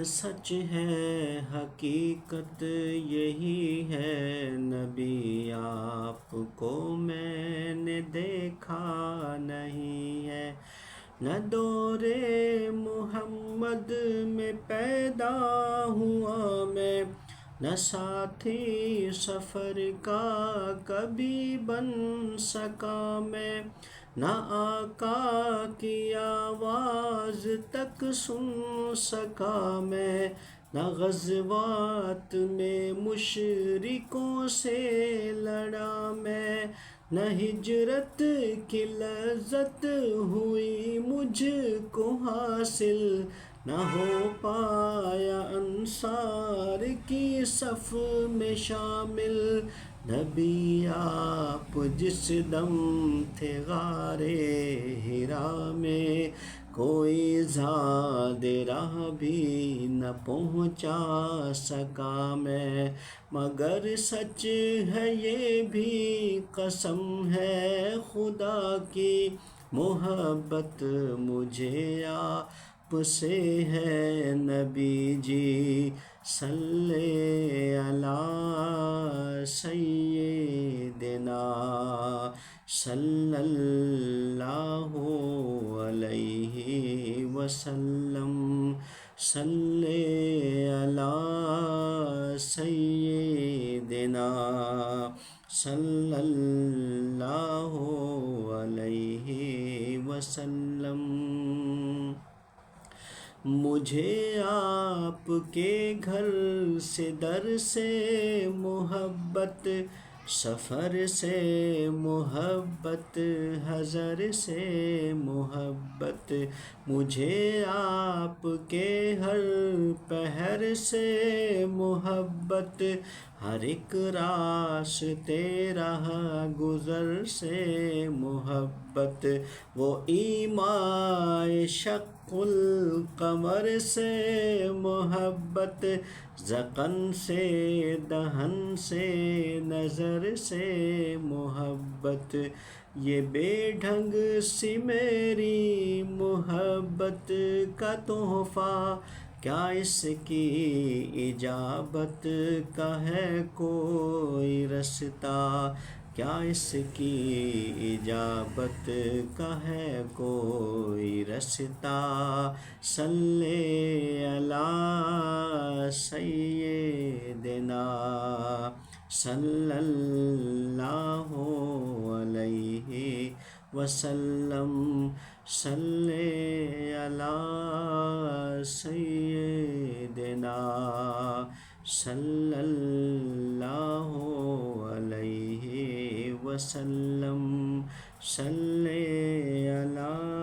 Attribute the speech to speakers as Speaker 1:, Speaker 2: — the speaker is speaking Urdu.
Speaker 1: سچ ہے حقیقت یہی ہے نبی، آپ کو میں نے دیکھا نہیں ہے، نہ دور محمد میں پیدا ہوا میں، نہ ساتھی سفر کا کبھی بن سکا میں، نہ آقا کی آواز تک سن سکا میں، نہ غزوات میں مشرکوں سے لڑا میں، نہ ہجرت کی لذت ہوئی مجھ کو حاصل، نہ ہو پایا انصار کی صف میں شامل، نبی آپ جس دم تھے غار حرا میں، کوئی زاد راہ بھی نہ پہنچا سکا میں، مگر سچ ہے یہ بھی قسم ہے خدا کی، محبت مجھے آپ سے ہے نبی جی، صلی علی سیدنا صلی اللہ علیہ وسلم، صلی علی سیدنا صلی اللہ علیہ وسلم۔ مجھے آپ کے گھر سے در سے محبت، سفر سے محبت، حضر سے محبت، مجھے آپ کے ہر پہر سے محبت، ہر ایک راستے راہ گزر سے محبت، وہ ایمائے شق القمر سے محبت، ذقن سے دہن سے نظر سے محبت، یہ بے ڈھنگ سی میری محبت کا تحفہ، کیا اس کی اجابت کا ہے کوئی رستہ، کیا اس کی اجابت کا ہے کوئی رستہ، صلی علی سیدنا صلی اللہ علیہ وسلم، صلی علی سیدنا صلی اللہ علیہ وسلم، صلی علی